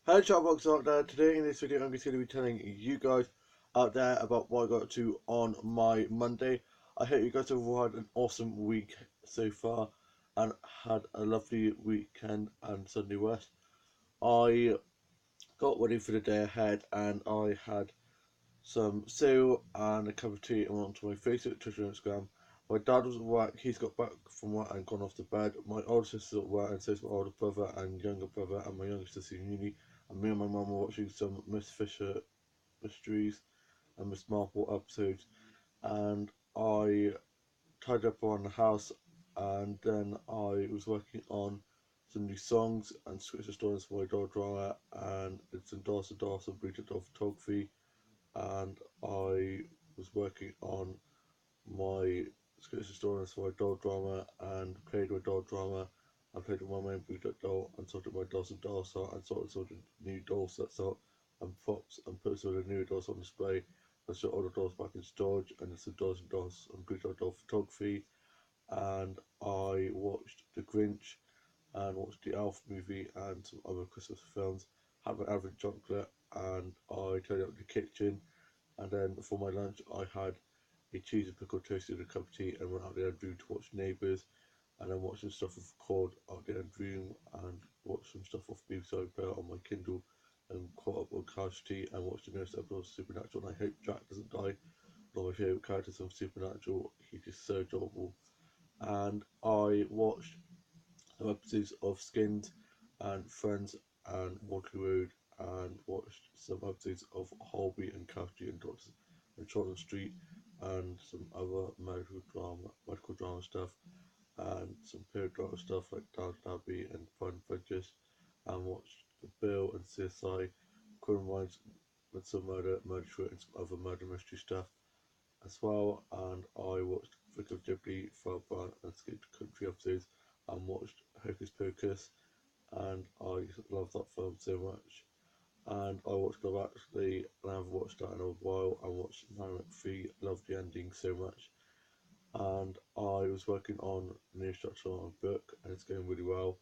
Hello Chatbox out there. Today in this video I'm just going to be telling you guys out there about what I got to on my Monday. I hope you guys have all had an awesome week so far and had a lovely weekend and Sunday rest. I got ready for the day ahead and I had some cereal and a cup of tea and went to my Facebook, Twitter and Instagram. My dad was at work, he's got back from work and gone off to bed. My older sister's at work and so is my older brother and younger brother and my younger sister in uni. And me and my mum were watching some Miss Fisher mysteries and Miss Marple episodes. And I tidied up around the house and then I was working on some new songs and scripture stories for my dog drama and it's endorsed and Bridget Doll photography and I was working on my scripture stories for my doll drama and played with doll drama and played with my main boot doll and sorted my dolls and doll set and sorted new doll sets out and props and put some of the new dolls on display and shot all the dolls back in storage and there's some dolls and boot doll photography and I watched The Grinch and watched the Elf movie and some other Christmas films, had my average chocolate and I tidied up the kitchen and then for my lunch I had a cheese and pickle toast and a cup of tea and went out there and room to watch Neighbours and then watched some stuff off Cord out there and room and watched some stuff off BBC iPlayer on my Kindle and caught up on Casualty and watched the newest episode of Supernatural and I hope Jack doesn't die. One of my favourite characters from Supernatural, he's just so adorable. And I watched some episodes of Skins and Friends and Waterloo Road and watched some episodes of Holby and Casualty and Doctors and Charlotte Street and some other medical drama stuff and some period drama stuff like Downton Abbey and Pride and Prejudice and watched The Bill and CSI, Criminal Minds, Midsummer Murder, Murder Short and some other murder mystery stuff as well, and I watched Vic of Dibley, Far Brown and Escape Country episodes and watched Hocus Pocus and I love that film so much. And I watched Love Actually and I haven't watched that in a while. I watched Nine McPhee, love the ending so much. And I was working on a new structure on a book and it's going really well.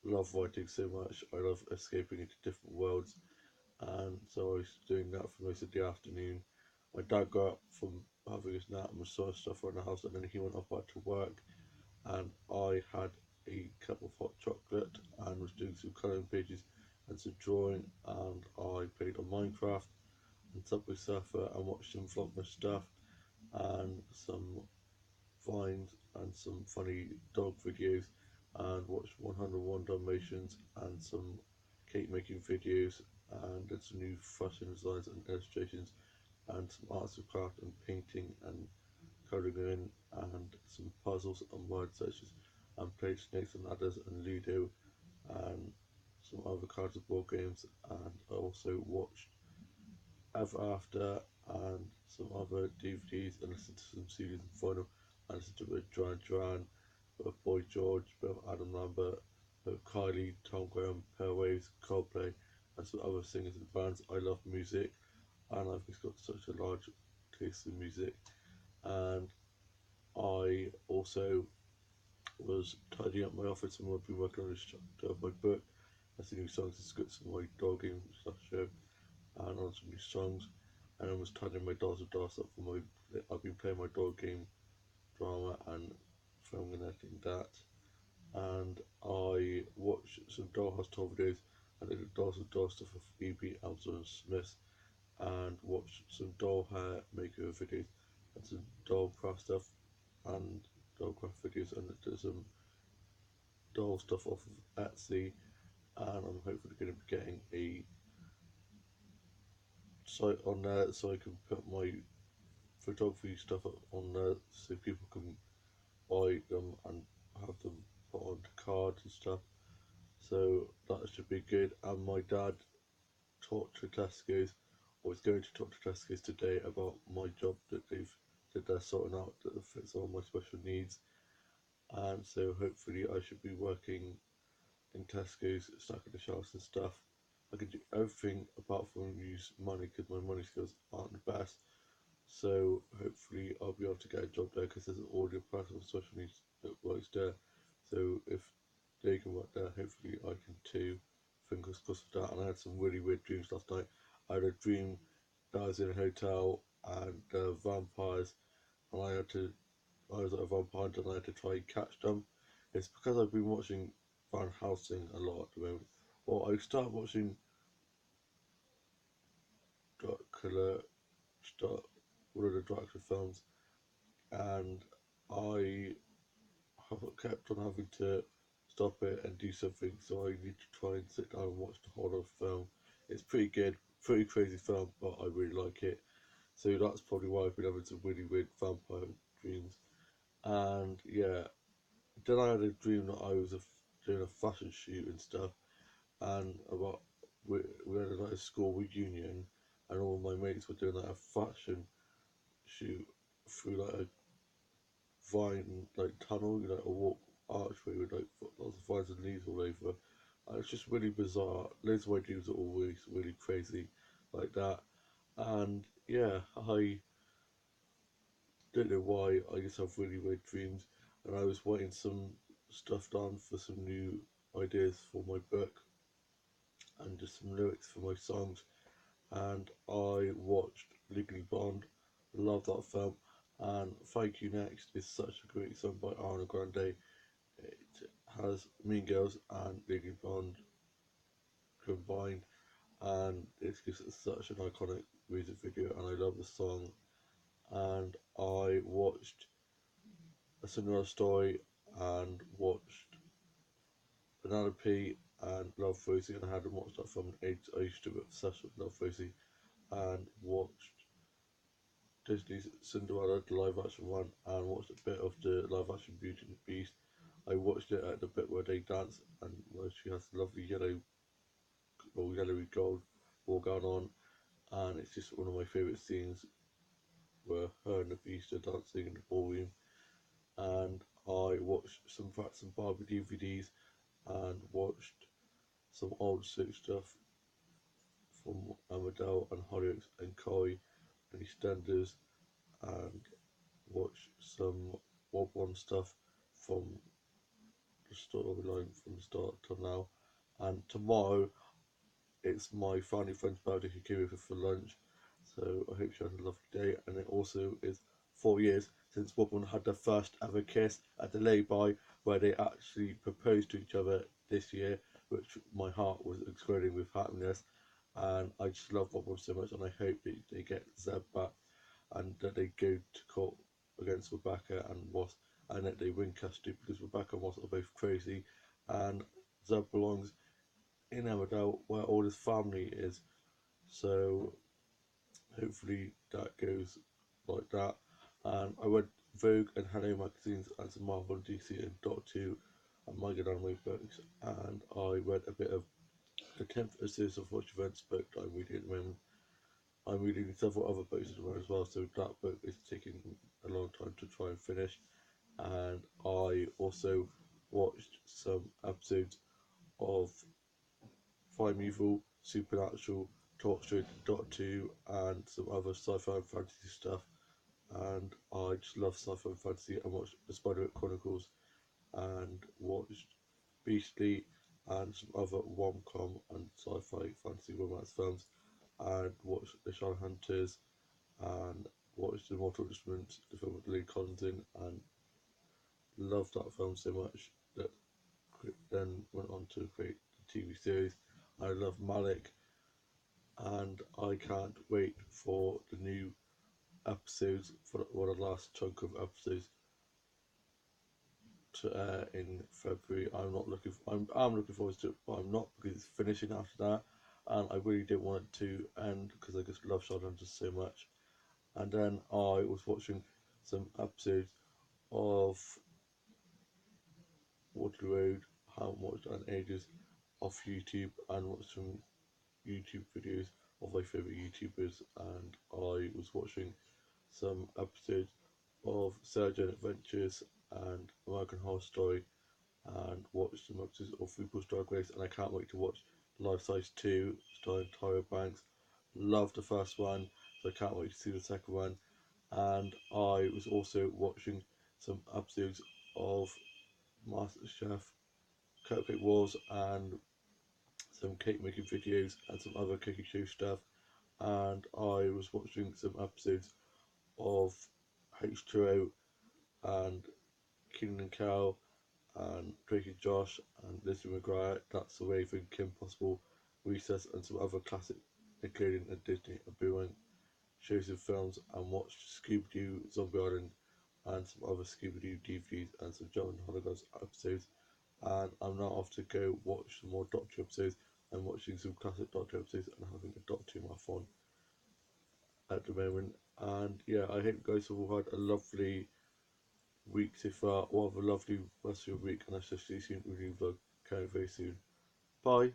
Love writing so much. I love escaping into different worlds and so I was doing that for most of the afternoon. My dad got up from having his nap and saw stuff around the house, and then he went off back to work, and I had a cup of hot chocolate and was doing some colouring pages and some drawing, and I played on Minecraft and Subway Surfer and watched some Vlogmas stuff and some vines and some funny dog videos and watched 101 Dalmatians and some cake making videos and did some new fashion designs and illustrations and some arts and craft and painting and colouring in and some puzzles and word searches and played Snakes and Ladders and Ludo and some other cards and board games and I also watched Ever After and some other DVDs and listened to some CDs and vinyl and listened to a bit of Duran Duran, a bit of Boy George, a bit of Adam Lambert, a bit of Kylie, Tom Graham, Waves, Coldplay and some other singers and bands. I love music and I've just got such a large taste in music and I also was tidying up my office and I've been working on a chapter of my book. That's the new songs and scripts for my dog game slash show and on some new songs and I was tidying my dolls and dolls up for my I've been playing my dog game drama and filming and editing that and I watched some Dollhouse tour videos and did dolls and doll stuff for Phoebe, Elsa and Smith and watched some doll hair makeover videos and some doll craft stuff and doll craft videos and did some doll stuff off of Etsy and I'm hopefully going to be getting a site on there so I can put my photography stuff on there so people can buy them and have them put onto cards and stuff. So that should be good. And my dad talked to Tesco's, or was going to talk to Tesco's today about my job that they're sorting out that fits all my special needs. And so hopefully I should be working in Tesco's, stacking the shelves and stuff. I can do everything apart from use money because my money skills aren't the best. So hopefully I'll be able to get a job there because there's already a person with special needs that works there. So if they can work there, hopefully I can too. fingers crossed for that. And I had some really weird dreams last night. I had a dream that I was in a hotel and vampires, and I was at a vampire and I had to try and catch them. It's because I've been watching Van Helsing a lot at the moment. Well, I started watching Dracula, one of the Dracula films, and I have kept on having to stop it and do something, so I need to try and sit down and watch the whole of the film. It's pretty good, pretty crazy film, but I really like it. So that's probably why I've been having some really weird vampire dreams. And yeah, then I had a dream that I was doing a fashion shoot and stuff, and we had like a school reunion, and all my mates were doing like a fashion shoot through like a vine like tunnel, you know, a walk archway with like lots of vines and leaves all over. And it's just really bizarre. Loads of my dreams are always really crazy like that. And yeah, I don't know why. I just have really weird dreams. And I was writing some stuff down for some new ideas for my book and just some lyrics for my songs. And I watched Legally Blonde. Love that film. And Thank You Next is such a great song by Ariana Grande. It has Mean Girls and Legally Blonde combined, and it's just such an iconic music video, and I love the song. And I watched A Similar Story and watched Banana P and Love Rosie, and I hadn't watched that film in ages. I used to be obsessed with Love Rosie, and watched Disney's Cinderella, the live action one, and watched a bit of the live action Beauty and the Beast. I watched it at the bit where they dance and where she has the lovely yellow or yellowy gold all going on, and it's just one of my favourite scenes where her and the Beast are dancing in the ballroom. And I watched some Bratz and Barbie DVDs and watched some old soap stuff from Amadell and Hollyoaks and Koi and EastEnders, and watched some Wob One stuff from the storyline from the start till now. And tomorrow it's my family friend's birthday who came over for lunch, so I hope she has a lovely day. And it also is 4 years since Wobbon had their first ever kiss at the lay-by, where they actually proposed to each other this year, which my heart was exploding with happiness. And I just love Wobbon so much, and I hope they get Zeb back and that they go to court against Rebecca and Ross, and that they win custody, because Rebecca and Ross are both crazy, and Zeb belongs in Emmerdale where all his family is. So hopefully that goes like that. And I read Vogue and Hello magazines and some Marvel, DC, and Doctor Who and Manga Anime books, and I read a bit of the 10th series of Watch Events book that I'm reading at the moment. I'm reading several other books as well, so that book is taking a long time to try and finish. And I also watched some episodes of Primeval, Supernatural, Torchwood, Doctor Who, and some other sci-fi and fantasy stuff. And I just love sci-fi and fantasy. I watched the Spider-Man Chronicles and watched Beastly and some other rom-com and sci-fi fantasy romance films, and watched The Shadowhunters and watched The Mortal Instruments, the film with Lee Collins in, and loved that film so much that then went on to create the TV series. I love Malik, and I can't wait for the new episodes, for the last chunk of episodes to air in February. I'm looking forward to it, but I'm not, because it's finishing after that, and I really didn't want it to end because I just love Shadowhunters so much. And then I was watching some episodes of Waterloo Road, haven't watched that in ages, off YouTube, and watched some YouTube videos of my favourite YouTubers, and I was watching some episodes of Sarah Jane Adventures and American Horror Story, and watched some episodes of RuPaul's Drag Race, and I can't wait to watch Life Size 2 starring Tyra Banks. Loved the first one, so I can't wait to see the second one. And I was also watching some episodes of MasterChef, Cupcake Wars, and some cake making videos and some other cooking show stuff, and I was watching some episodes of H2O and Keenan and Kel and Drake and Josh and Lizzie McGuire, That's the Raven, Kim Possible, Recess, and some other classics, including a Disney and Boomerang shows and films, and watched Scooby Doo, Zombie Island, and some other Scooby Doo DVDs and some John Holocaust episodes. And I'm now off to go watch some more Doctor episodes. I'm watching some classic Doctor episodes and having a Doctor marathon at the moment. And yeah, I hope you guys have all had a lovely week so far, or have a lovely rest of your week, and I shall see you soon with a new vlog coming very soon. Bye.